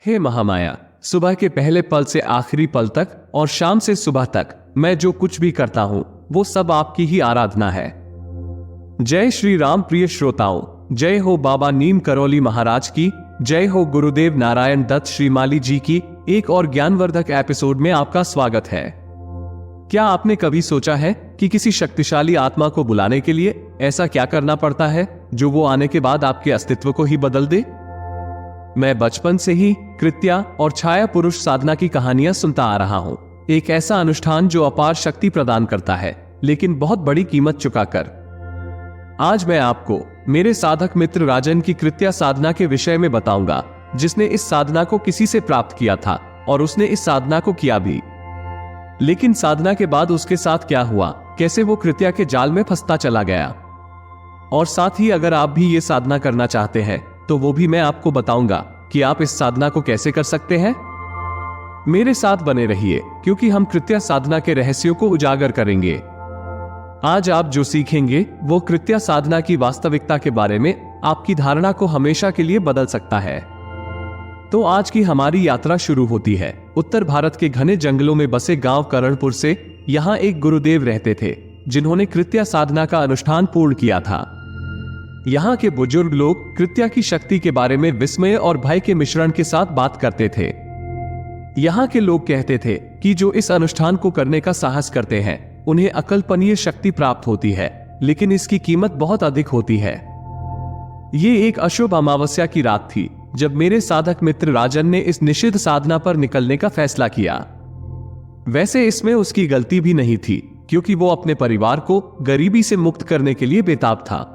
हे महामाया, सुबह के पहले पल से आखिरी पल तक और शाम से सुबह तक मैं जो कुछ भी करता हूं वो सब आपकी ही आराधना है। जय श्री राम। प्रिय श्रोताओं, जय हो बाबा नीम करौली महाराज की, जय हो गुरुदेव नारायण दत्त श्रीमाली जी की। एक और ज्ञानवर्धक एपिसोड में आपका स्वागत है। क्या आपने कभी सोचा है कि किसी शक्तिशाली आत्मा को बुलाने के लिए ऐसा क्या करना पड़ता है जो वो आने के बाद आपके अस्तित्व को ही बदल दे? मैं बचपन से ही कृत्या और छाया पुरुष साधना की कहानियां सुनता आ रहा हूं। एक ऐसा अनुष्ठान जो अपार शक्ति प्रदान करता है, लेकिन बहुत बड़ी कीमत चुकाकर। आज मैं आपको मेरे साधक मित्र राजन की कृत्या साधना के विषय में बताऊंगा, जिसने इस साधना को किसी से प्राप्त किया था और उसने इस साधना को किया भी। लेकिन साधना के बाद उसके साथ क्या हुआ, कैसे वो कृत्या के जाल में फंसता चला गया, और साथ ही अगर आप भी ये साधना करना चाहते हैं तो वो भी मैं आपको बताऊंगा कि आप इस साधना को कैसे कर सकते हैं। मेरे साथ बने रहिए, क्योंकि हम कृत्या साधना के रहस्यों को उजागर करेंगे। आज आप जो सीखेंगे वो कृत्या साधना की वास्तविकता के बारे में आपकी धारणा को हमेशा के लिए बदल सकता है। तो आज की हमारी यात्रा शुरू होती है उत्तर भारत के घने जंगलों में बसे गांव करणपुर से। यहाँ एक गुरुदेव रहते थे जिन्होंने कृत्या साधना का अनुष्ठान पूर्ण किया था। यहाँ के बुजुर्ग लोग कृत्या की शक्ति के बारे में विस्मय और भय के मिश्रण के साथ बात करते थे। यहाँ के लोग कहते थे कि जो इस अनुष्ठान को करने का साहस करते हैं उन्हें अकल्पनीय शक्ति प्राप्त होती है, लेकिन इसकी कीमत बहुत अधिक होती है। ये एक अशुभ अमावस्या की रात थी जब मेरे साधक मित्र राजन ने इस निषिद्ध साधना पर निकलने का फैसला किया। वैसे इसमें उसकी गलती भी नहीं थी, क्योंकि वो अपने परिवार को गरीबी से मुक्त करने के लिए बेताब था।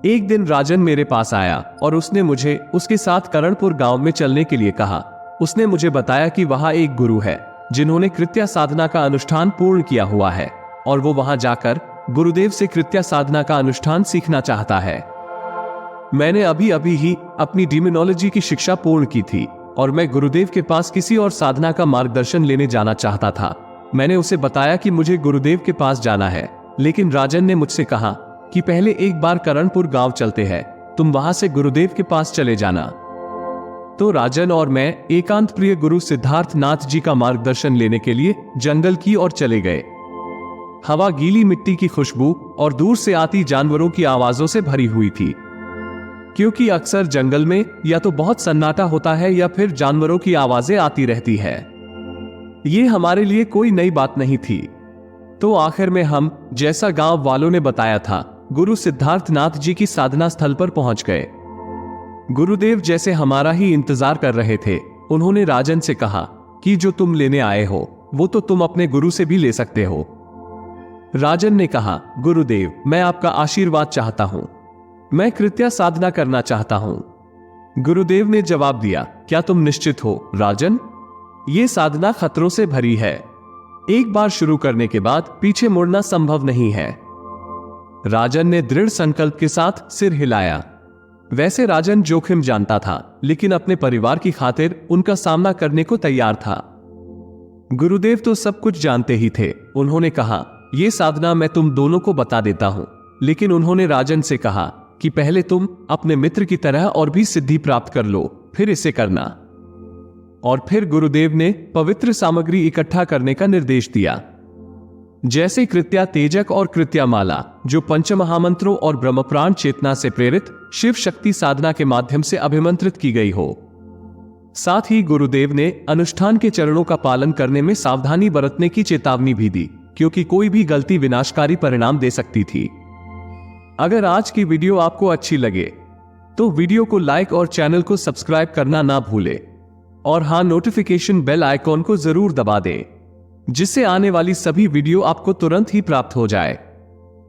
एक दिन राजन मेरे पास आया और उसने मुझे उसके साथ करणपुर गांव में चलने के लिए कहा। उसने मुझे बताया कि वहां एक गुरु है जिन्होंने कृत्या साधना का अनुष्ठान पूर्ण किया हुआ है और वो वहां जाकर गुरुदेव से कृत्या साधना का अनुष्ठान सीखना चाहता है। मैंने अभी अभी ही अपनी डिमोनोलॉजी की शिक्षा पूर्ण की थी और मैं गुरुदेव के पास किसी और साधना का मार्गदर्शन लेने जाना चाहता था। मैंने उसे बताया कि मुझे गुरुदेव के पास जाना है, लेकिन राजन ने मुझसे कहा कि पहले एक बार करणपुर गांव चलते हैं, तुम वहां से गुरुदेव के पास चले जाना। तो राजन और मैं एकांत प्रिय गुरु सिद्धार्थ नाथ जी का मार्गदर्शन लेने के लिए जंगल की ओर चले गए। हवा गीली मिट्टी की खुशबू और दूर से आती जानवरों की आवाजों से भरी हुई थी, क्योंकि अक्सर जंगल में या तो बहुत सन्नाटा होता है या फिर जानवरों की आवाजें आती रहती है। ये हमारे लिए कोई नई बात नहीं थी। तो आखिर में हम, जैसा गांव वालों ने बताया था, गुरु सिद्धार्थ नाथ जी की साधना स्थल पर पहुंच गए। गुरुदेव जैसे हमारा ही इंतजार कर रहे थे। उन्होंने राजन से कहा कि जो तुम लेने आए हो वो तो तुम अपने गुरु से भी ले सकते हो। राजन ने कहा, गुरुदेव, मैं आपका आशीर्वाद चाहता हूं, मैं कृत्या साधना करना चाहता हूं। गुरुदेव ने जवाब दिया, क्या तुम निश्चित हो राजन? ये साधना खतरों से भरी है। एक बार शुरू करने के बाद पीछे मुड़ना संभव नहीं है। राजन ने दृढ़ संकल्प के साथ सिर हिलाया। वैसे राजन जोखिम जानता था, लेकिन अपने परिवार की खातिर उनका सामना करने को तैयार था। गुरुदेव तो सब कुछ जानते ही थे। उन्होंने कहा, यह साधना मैं तुम दोनों को बता देता हूं, लेकिन उन्होंने राजन से कहा कि पहले तुम अपने मित्र की तरह और भी सिद्धि प्राप्त कर लो, फिर इसे करना। और फिर गुरुदेव ने पवित्र सामग्री इकट्ठा करने का निर्देश दिया, जैसे कृत्या तेजक और कृत्या माला, जो पंचमहामंत्रों और ब्रह्मप्राण चेतना से प्रेरित शिव शक्ति साधना के माध्यम से अभिमंत्रित की गई हो। साथ ही गुरुदेव ने अनुष्ठान के चरणों का पालन करने में सावधानी बरतने की चेतावनी भी दी, क्योंकि कोई भी गलती विनाशकारी परिणाम दे सकती थी। अगर आज की वीडियो आपको अच्छी लगे तो वीडियो को लाइक और चैनल को सब्सक्राइब करना ना भूले, और हाँ, नोटिफिकेशन बेल आइकॉन को जरूर दबा दें, जिससे आने वाली सभी वीडियो आपको तुरंत ही प्राप्त हो जाए।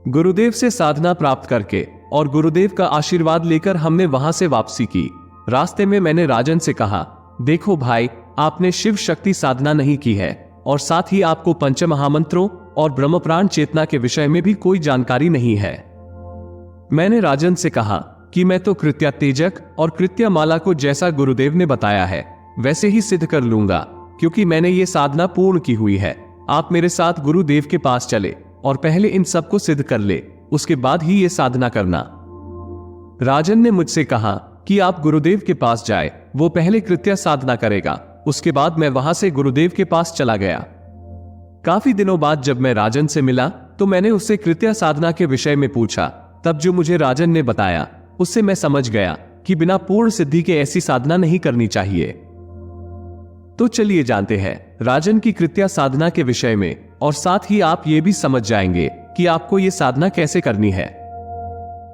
गुरुदेव से साधना प्राप्त करके और गुरुदेव का आशीर्वाद लेकर हमने वहां से वापसी की। रास्ते में मैंने राजन से कहा, देखो भाई, आपने शिव शक्ति साधना नहीं की है और साथ ही आपको पंचमहामंत्रों और ब्रह्मप्राण चेतना के विषय में भी कोई जानकारी नहीं है। मैंने राजन से कहा कि मैं तो कृत्या तेजक और कृत्या माला को जैसा गुरुदेव ने बताया है वैसे ही सिद्ध कर लूंगा, क्योंकि मैंने ये साधना पूर्ण की हुई है। आप मेरे साथ गुरुदेव के पास चले और पहले इन सब को सिद्ध कर ले, उसके बाद ही ये साधना करना। राजन ने मुझसे कहा कि आप गुरुदेव के पास जाए वो पहले कृत्या साधना करेगा, उसके बाद मैं वहां से गुरुदेव के पास चला गया। काफी दिनों बाद जब मैं राजन से मिला तो मैंने उससे कृत्या साधना के विषय में पूछा। तब जो मुझे राजन ने बताया उससे मैं समझ गया कि बिना पूर्ण सिद्धि के ऐसी साधना नहीं करनी चाहिए। तो चलिए जानते हैं राजन की कृत्या साधना के विषय में, और साथ ही आप ये भी समझ जाएंगे कि आपको ये साधना कैसे करनी है।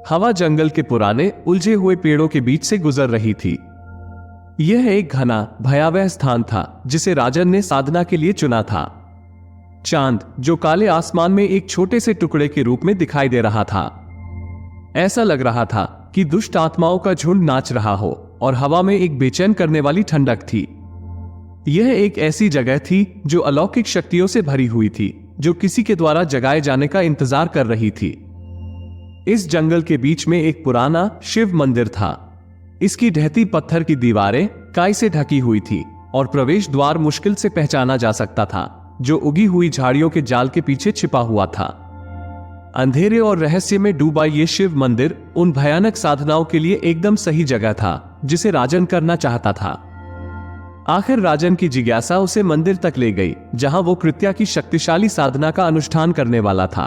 हवा जंगल के पुराने उलझे हुए पेड़ों के बीच से गुजर रही थी। यह एक घना भयावह स्थान था जिसे राजन ने साधना के लिए चुना था। चांद जो काले आसमान में एक छोटे से टुकड़े के रूप में दिखाई दे रहा था। ऐसा लग रहा था कि दुष्ट आत्माओं का झुंड नाच रहा हो, और हवा में एक बेचैन करने वाली ठंडक थी। यह एक ऐसी जगह थी जो अलौकिक शक्तियों से भरी हुई थी, जो किसी के द्वारा जगाए जाने का इंतजार कर रही थी। इस जंगल के बीच में एक पुराना शिव मंदिर था। इसकी ढहती पत्थर की दीवारें काई से ढकी हुई थी और प्रवेश द्वार मुश्किल से पहचाना जा सकता था, जो उगी हुई झाड़ियों के जाल के पीछे छिपा हुआ था। अंधेरे और रहस्य में डूबा ये शिव मंदिर उन भयानक साधनाओं के लिए एकदम सही जगह था जिसे राजन करना चाहता था। आखिर राजन की जिज्ञासा उसे मंदिर तक ले गई जहां वो कृत्या की शक्तिशाली साधना का अनुष्ठान करने वाला था।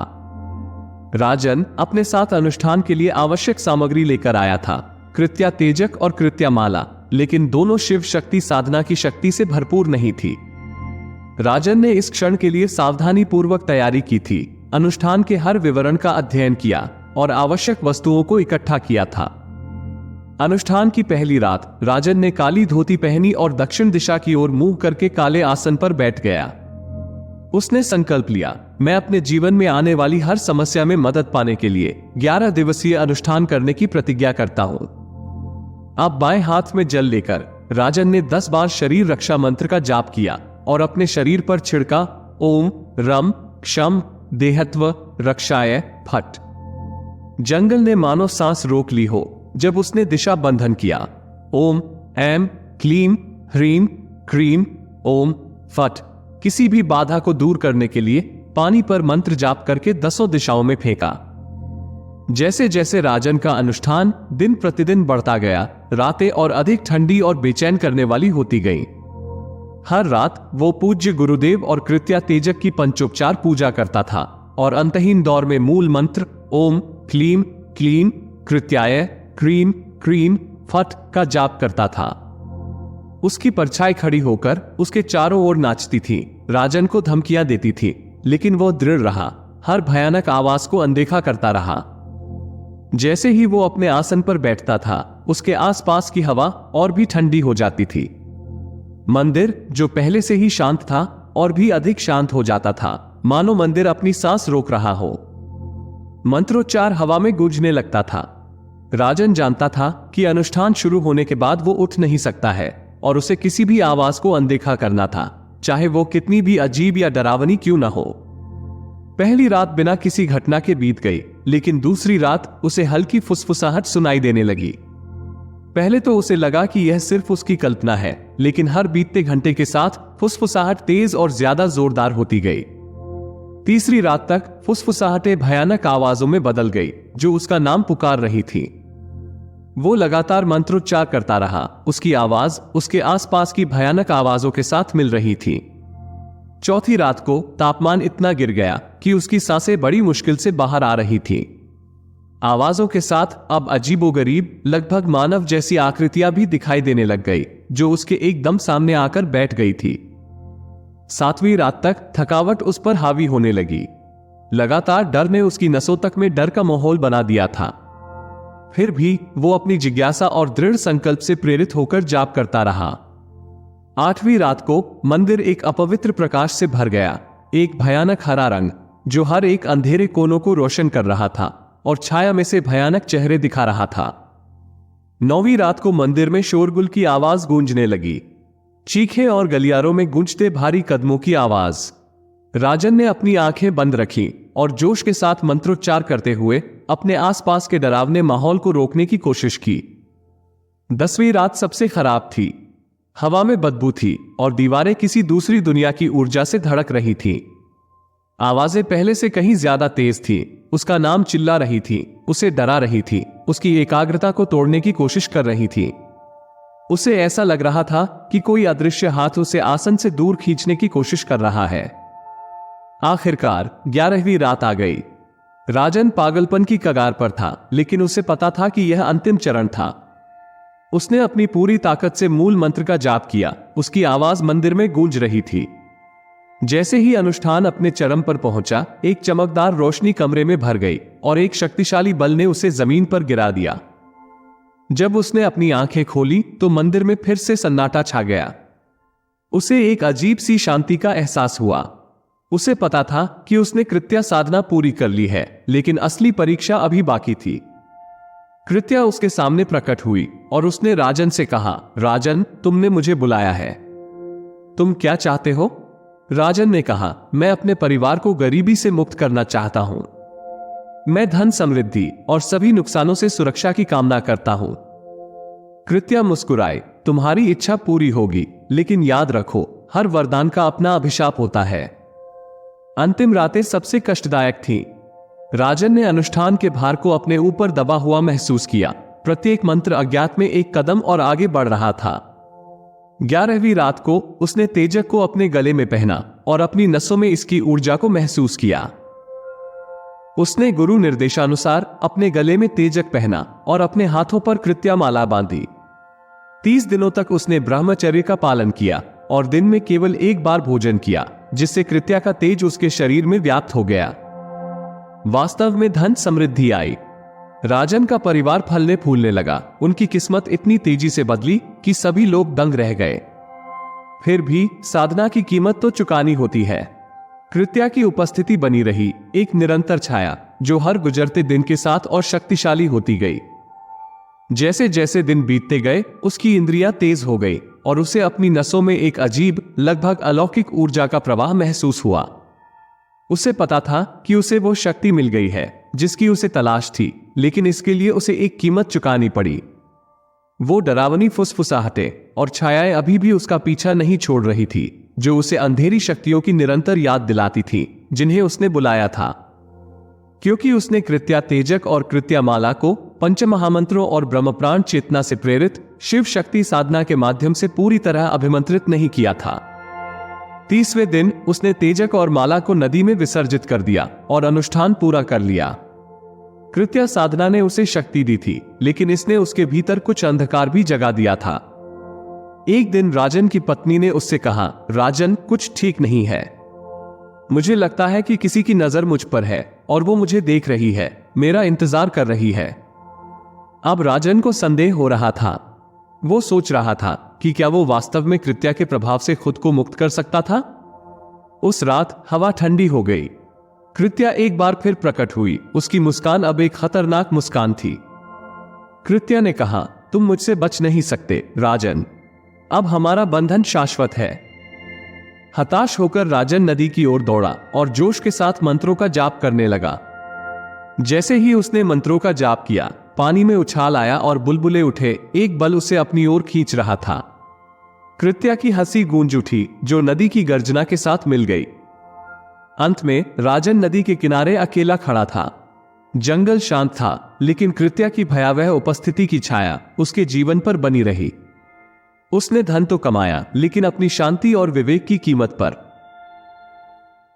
राजन अपने साथ अनुष्ठान के लिए आवश्यक सामग्री लेकर आया था, कृत्या तेजक और कृत्या माला, लेकिन दोनों शिव शक्ति साधना की शक्ति से भरपूर नहीं थी। राजन ने इस क्षण के लिए सावधानी पूर्वक तैयारी की थी, अनुष्ठान के हर विवरण का अध्ययन किया और आवश्यक वस्तुओं को इकट्ठा किया था। अनुष्ठान की पहली रात राजन ने काली धोती पहनी और दक्षिण दिशा की ओर मुंह करके काले आसन पर बैठ गया। उसने संकल्प लिया, मैं अपने जीवन में आने वाली हर समस्या में मदद पाने के लिए 11 दिवसीय अनुष्ठान करने की प्रतिज्ञा करता हूं। अब बाएं हाथ में जल लेकर राजन ने 10 बार शरीर रक्षा मंत्र का जाप किया और अपने शरीर पर छिड़का, ओम रम क्षम देहत्व रक्षाय फट। जंगल ने मानो सांस रोक ली हो जब उसने दिशा बंधन किया। ओम ऐम क्लीम ह्रीम क्रीम ओम फट। किसी भी बाधा को दूर करने के लिए पानी पर मंत्र जाप करके 10 दिशाओं में फेंका। जैसे जैसे राजन का अनुष्ठान दिन प्रतिदिन बढ़ता गया, रातें और अधिक ठंडी और बेचैन करने वाली होती गईं। हर रात वो पूज्य गुरुदेव और कृत्या तेजक की पंचोपचार पूजा करता था और अंतहीन दौर में मूल मंत्र ओम क्लीम क्लीम कृत्याय क्रीम क्रीम फट का जाप करता था। उसकी परछाई खड़ी होकर उसके चारों ओर नाचती थी, राजन को धमकियां देती थी, लेकिन वो दृढ़ रहा, हर भयानक आवाज को अनदेखा करता रहा। जैसे ही वो अपने आसन पर बैठता था, उसके आसपास की हवा और भी ठंडी हो जाती थी। मंदिर जो पहले से ही शांत था और भी अधिक शांत हो जाता था, मानो मंदिर अपनी सांस रोक रहा हो। मंत्रोच्चार हवा में गूंजने लगता था। राजन जानता था कि अनुष्ठान शुरू होने के बाद वो उठ नहीं सकता है और उसे किसी भी आवाज को अनदेखा करना था, चाहे वो कितनी भी अजीब या डरावनी क्यों ना हो। पहली रात बिना किसी घटना के बीत गई, लेकिन दूसरी रात उसे हल्की फुसफुसाहट सुनाई देने लगी। पहले तो उसे लगा कि यह सिर्फ उसकी कल्पना है, लेकिन हर बीतते घंटे के साथ फुसफुसाहट तेज और ज्यादा जोरदार होती गई। तीसरी रात तक फुसफुसाहटें भयानक आवाजों में बदल गई जो उसका नाम पुकार रही थी। वो लगातार मंत्रोच्चार करता रहा, उसकी आवाज उसके आसपास की भयानक आवाजों के साथ मिल रही थी। चौथी रात को तापमान इतना गिर गया कि उसकी सांसें बड़ी मुश्किल से बाहर आ रही थी। आवाजों के साथ अब अजीबोगरीब लगभग मानव जैसी आकृतियां भी दिखाई देने लग गई जो उसके एकदम सामने आकर बैठ गई थी। सातवीं रात तक थकावट उस पर हावी होने लगी। लगातार डर ने उसकी नसों तक में डर का माहौल बना दिया था। फिर भी वो अपनी जिज्ञासा और दृढ़ संकल्प से प्रेरित होकर जाप करता रहा। आठवीं रात को मंदिर एक अपवित्र प्रकाश से भर गया, एक भयानक हरा रंग जो हर एक अंधेरे कोनों को रोशन कर रहा था और छाया में से भयानक चेहरे दिखा रहा था। नौवीं रात को मंदिर में शोरगुल की आवाज गूंजने लगी, चीखे और गलियारों में गूंजते भारी कदमों की आवाज। राजन ने अपनी आंखें बंद रखी और जोश के साथ मंत्रोच्चार करते हुए अपने आसपास के डरावने माहौल को रोकने की कोशिश की। 10वीं रात सबसे खराब थी। हवा में बदबू थी और दीवारें किसी दूसरी दुनिया की ऊर्जा से धड़क रही थीं। आवाजें पहले से कहीं ज्यादा तेज थी। उसका नाम चिल्ला रही थी, उसे डरा रही थी, उसकी एकाग्रता को तोड़ने की कोशिश कर रही थी। उसे ऐसा लग रहा था कि कोई अदृश्य हाथ उसे आसन से दूर खींचने की कोशिश कर रहा है। आखिरकार 11वीं रात आ गई। राजन पागलपन की कगार पर था, लेकिन उसे पता था कि यह अंतिम चरण था। उसने अपनी पूरी ताकत से मूल मंत्र का जाप किया। उसकी आवाज मंदिर में गूंज रही थी। जैसे ही अनुष्ठान अपने चरम पर पहुंचा, एक चमकदार रोशनी कमरे में भर गई और एक शक्तिशाली बल ने उसे जमीन पर गिरा दिया। जब उसने अपनी आंखें खोली तो मंदिर में फिर से सन्नाटा छा गया। उसे एक अजीब सी शांति का एहसास हुआ। उसे पता था कि उसने कृत्या साधना पूरी कर ली है, लेकिन असली परीक्षा अभी बाकी थी। कृत्या उसके सामने प्रकट हुई और उसने राजन से कहा, राजन, तुमने मुझे बुलाया है। तुम क्या चाहते हो? राजन ने कहा, मैं अपने परिवार को गरीबी से मुक्त करना चाहता हूं। मैं धन समृद्धि और सभी नुकसानों से सुरक्षा की कामना करता हूं। कृत्या मुस्कुराए, तुम्हारी इच्छा पूरी होगी, लेकिन याद रखो, हर वरदान का अपना अभिशाप होता है। अंतिम रातें सबसे कष्टदायक थीं। राजन ने अनुष्ठान के भार को अपने ऊपर दबा हुआ महसूस किया। प्रत्येक मंत्र अज्ञात में एक कदम और आगे बढ़ रहा था। 11वीं रात को उसने तेजक को अपने गले में पहना और अपनी नसों में इसकी ऊर्जा को महसूस किया। उसने गुरु निर्देशानुसार अपने गले में तेजक पहना और अपने हाथों पर कृत्या माला बांधी। 30 दिनों तक उसने ब्रह्मचर्य का पालन किया और दिन में केवल एक बार भोजन किया, जिससे कृत्या का तेज उसके शरीर में व्याप्त हो गया। वास्तव में धन समृद्धि आई। राजन का परिवार फलने फूलने लगा। उनकी किस्मत इतनी तेजी से बदली कि सभी लोग दंग रह गए। फिर भी साधना की कीमत तो चुकानी होती है। कृत्या की उपस्थिति बनी रही, एक निरंतर छाया जो हर गुजरते दिन के साथ और शक्तिशाली होती गई। जैसे जैसे दिन बीतते गए, उसकी इंद्रियां तेज हो गई और उसे अपनी नसों में एक अजीब, लगभग अलौकिक ऊर्जा का प्रवाह महसूस हुआ। उसे पता था कि उसे वो शक्ति मिल गई है जिसकी उसे तलाश थी, लेकिन इसके लिए उसे एक कीमत चुकानी पड़ी। वो डरावनी फुसफुसाहटें और छायाएं अभी भी उसका पीछा नहीं छोड़ रही थी, जो उसे अंधेरी शक्तियों की निरंतर याद दिलाती थी जिन्हें उसने बुलाया था। क्योंकि उसने कृत्या तेजक और कृत्या माला को पंचमहामंत्रों और ब्रह्मप्राण चेतना से प्रेरित शिव शक्ति साधना के माध्यम से पूरी तरह अभिमंत्रित नहीं किया था। 30वें दिन उसने तेजक और माला को नदी में विसर्जित कर दिया और अनुष्ठान पूरा कर लिया। कृत्या साधना ने उसे शक्ति दी थी, लेकिन इसने उसके भीतर कुछ अंधकार भी जगा दिया था। एक दिन राजन की पत्नी ने उससे कहा, राजन, कुछ ठीक नहीं है। मुझे लगता है कि किसी की नजर मुझ पर है और वो मुझे देख रही है, मेरा इंतजार कर रही है। अब राजन को संदेह हो रहा था। वो सोच रहा था कि क्या वो वास्तव में कृत्या के प्रभाव से खुद को मुक्त कर सकता था। उस रात हवा ठंडी हो गई। कृत्या एक बार फिर प्रकट हुई। उसकी मुस्कान अब एक खतरनाक मुस्कान थी। कृत्या ने कहा, तुम मुझसे बच नहीं सकते राजन, अब हमारा बंधन शाश्वत है। हताश होकर राजन नदी की ओर दौड़ा और जोश के साथ मंत्रों का जाप करने लगा। जैसे ही उसने मंत्रों का जाप किया, पानी में उछाल आया और बुलबुले उठे। एक बल उसे अपनी ओर खींच रहा था। कृत्या की हंसी गूंज उठी, जो नदी की गर्जना के साथ मिल गई। अंत में राजन नदी के किनारे अकेला खड़ा था। जंगल शांत था, लेकिन कृत्या की भयावह उपस्थिति की छाया उसके जीवन पर बनी रही। उसने धन तो कमाया, लेकिन अपनी शांति और विवेक की कीमत पर।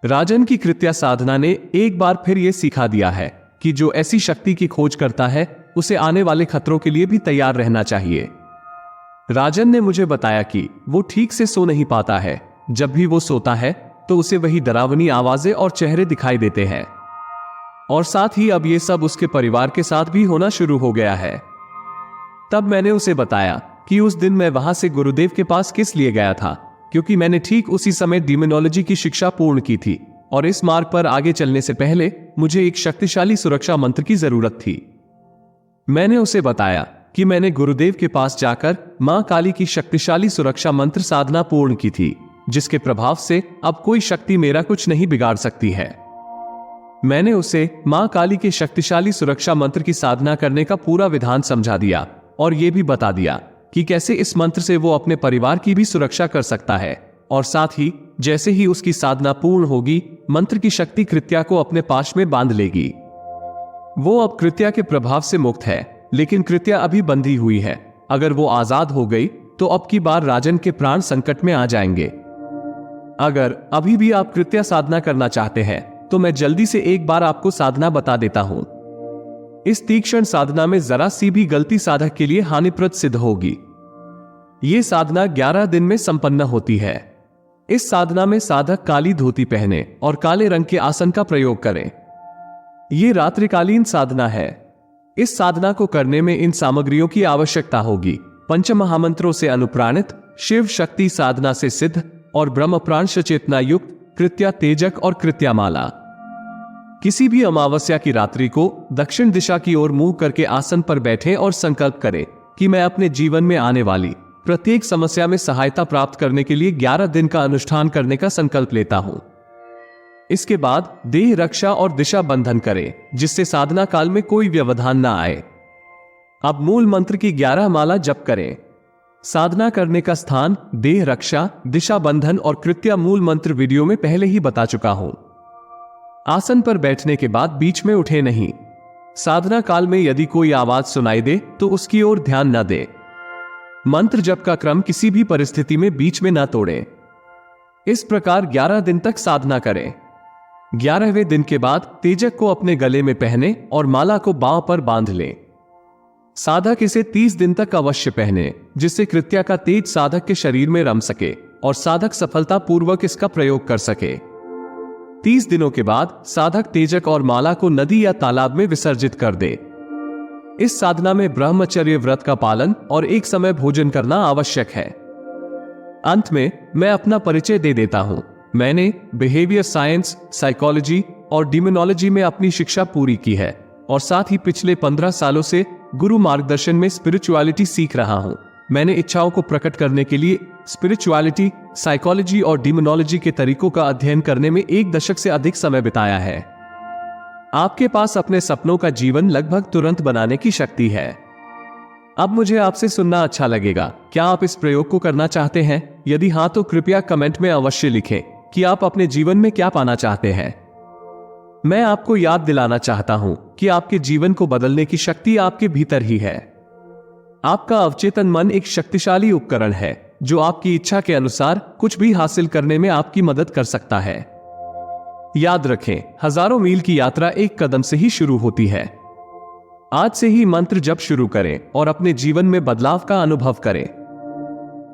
राजन की कृत्या साधना ने एक बार फिर यह सिखा दिया है कि जो ऐसी शक्ति की खोज करता है, उसे आने वाले खतरों के लिए भी तैयार रहना चाहिए। राजन ने मुझे बताया कि वो ठीक से सो नहीं पाता है। जब भी वो सोता है तो उसे वही डरावनी आवाजें और चेहरे दिखाई देते हैं, और साथ ही अब ये सब उसके परिवार के साथ भी होना शुरू हो गया है। तब मैंने उसे बताया कि उस दिन मैं वहां से गुरुदेव के पास किस लिए गया था, क्योंकि मैंने ठीक उसी समय डिमोनोलॉजी की शिक्षा पूर्ण की थी और इस मार्ग पर आगे चलने से पहले मुझे एक शक्तिशाली सुरक्षा मंत्र की जरूरत थी। मैंने उसे बताया कि मैंने गुरुदेव के पास जाकर मां काली की शक्तिशाली सुरक्षा मंत्र साधना पूर्ण की थी, जिसके प्रभाव से अब कोई शक्ति मेरा कुछ नहीं बिगाड़ सकती है। मैंने उसे मां काली के शक्तिशाली सुरक्षा मंत्र की साधना करने का पूरा विधान समझा दिया और यह भी बता दिया कि कैसे इस मंत्र से वो अपने परिवार की भी सुरक्षा कर सकता है, और साथ ही जैसे ही उसकी साधना पूर्ण होगी, मंत्र की शक्ति कृत्या को अपने पाश में बांध लेगी। वो अब कृत्या के प्रभाव से मुक्त है, लेकिन कृत्या अभी बंधी हुई है। अगर वो आजाद हो गई तो अब की बार राजन के प्राण संकट में आ जाएंगे। अगर अभी भी आप कृत्या साधना करना चाहते हैं तो मैं जल्दी से एक बार आपको साधना बता देता हूं। इस तीक्ष्ण साधना में जरा सी भी गलती साधक के लिए हानिप्रद सिद्ध होगी। यह साधना 11 दिन में संपन्न होती है। इस साधना में साधक काली धोती पहने और काले रंग के आसन का प्रयोग करें। यह रात्रिकालीन साधना है। इस साधना को करने में इन सामग्रियों की आवश्यकता होगी: पंचमहामंत्रों से अनुप्राणित, शिव शक्ति साधना से सिद्ध और ब्रह्म प्राण चेतना युक्त कृत्या तेजक और कृत्या माला। किसी भी अमावस्या की रात्रि को दक्षिण दिशा की ओर मुंह करके आसन पर बैठे और संकल्प करें कि मैं अपने जीवन में आने वाली प्रत्येक समस्या में सहायता प्राप्त करने के लिए 11 दिन का अनुष्ठान करने का संकल्प लेता हूं। इसके बाद देह रक्षा और दिशा बंधन करें, जिससे साधना काल में कोई व्यवधान ना आए। अब मूल मंत्र की 11 माला जप करें। साधना करने का स्थान, देह रक्षा, दिशा बंधन और कृत्या मूल मंत्र वीडियो में पहले ही बता चुका हूं। आसन पर बैठने के बाद बीच में उठे नहीं। साधना काल में यदि कोई आवाज सुनाई दे तो उसकी ओर ध्यान न दे। मंत्र जप का क्रम किसी भी परिस्थिति में बीच में न तोड़ें। इस प्रकार 11 दिन तक साधना करें। 11वें दिन के बाद तेजक को अपने गले में पहने और माला को बांह पर बांध लें। साधक इसे 30 दिन तक अवश्य पहने, जिससे कृत्या का तेज साधक के शरीर में रम सके और साधक सफलतापूर्वक इसका प्रयोग कर सके। 30 दिनों के बाद साधक तेजक और माला को नदी या तालाब में विसर्जित कर दे। इस साधना में ब्रह्मचर्य व्रत का पालन और एक समय भोजन करना आवश्यक है। अंत में मैं अपना परिचय दे देता हूं। मैंने बिहेवियर साइंस, साइकोलॉजी और डिमोनोलॉजी में अपनी शिक्षा पूरी की है और साथ ही पिछले 15 सालों से गुरु मार्गदर्शन में स्पिरिचुअलिटी सीख रहा हूं। मैंने इच्छाओं को प्रकट करने के लिए स्पिरिचुअलिटी, साइकोलॉजी और डिमोनोलॉजी के तरीकों का अध्ययन करने में 1 दशक से अधिक समय बिताया है। आपके पास अपने सपनों का जीवन लगभग तुरंत बनाने की शक्ति है। अब मुझे आपसे सुनना अच्छा लगेगा। क्या आप इस प्रयोग को करना चाहते हैं? यदि हां तो कृपया कमेंट में अवश्य लिखें कि आप अपने जीवन में क्या पाना चाहते हैं। मैं आपको याद दिलाना चाहता हूं कि आपके जीवन को बदलने की शक्ति आपके भीतर ही है। आपका अवचेतन मन एक शक्तिशाली उपकरण है जो आपकी इच्छा के अनुसार कुछ भी हासिल करने में आपकी मदद कर सकता है। याद रखें, हजारों मील की यात्रा एक कदम से ही शुरू होती है। आज से ही मंत्र जप शुरू करें और अपने जीवन में बदलाव का अनुभव करें।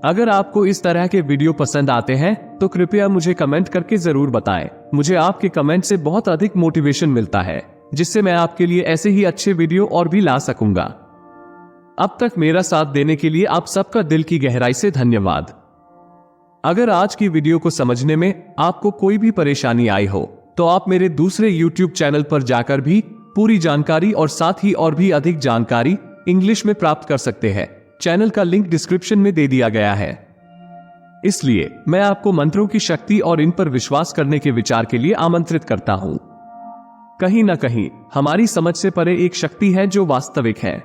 अगर आपको इस तरह के वीडियो पसंद आते हैं तो कृपया मुझे कमेंट करके जरूर बताएं। मुझे आपके कमेंट से बहुत अधिक मोटिवेशन मिलता है, जिससे मैं आपके लिए ऐसे ही अच्छे वीडियो और भी ला सकूंगा। अब तक मेरा साथ देने के लिए आप सबका दिल की गहराई से धन्यवाद। अगर आज की वीडियो को समझने में आपको कोई भी परेशानी आई हो तो आप मेरे दूसरे YouTube चैनल पर जाकर भी पूरी जानकारी और साथ ही और भी अधिक जानकारी इंग्लिश में प्राप्त कर सकते हैं। चैनल का लिंक डिस्क्रिप्शन में दे दिया गया है। इसलिए मैं आपको मंत्रों की शक्ति और इन पर विश्वास करने के विचार के लिए आमंत्रित करता हूं। कहीं ना कहीं हमारी समझ से परे एक शक्ति है जो वास्तविक है।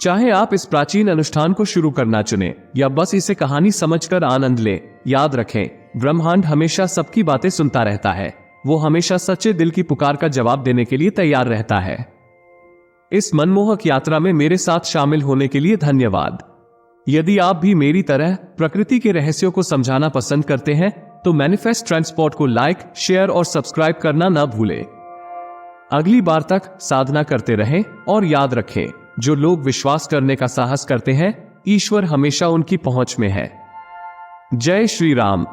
चाहे आप इस प्राचीन अनुष्ठान को शुरू करना चुने या बस इसे कहानी समझकर आनंद लें, याद रखें, ब्रह्मांड हमेशा सबकी बातें सुनता रहता है। वो हमेशा सच्चे दिल की पुकार का जवाब देने के लिए तैयार रहता है। इस मनमोहक यात्रा में मेरे साथ शामिल होने के लिए धन्यवाद। यदि आप भी मेरी तरह प्रकृति के रहस्यों को समझाना पसंद करते हैं तो मैनिफेस्ट ट्रांसपोर्ट को लाइक, शेयर और सब्सक्राइब करना न भूलें। अगली बार तक साधना करते रहें और याद रखें, जो लोग विश्वास करने का साहस करते हैं, ईश्वर हमेशा उनकी पहुंच में है। जय श्री राम।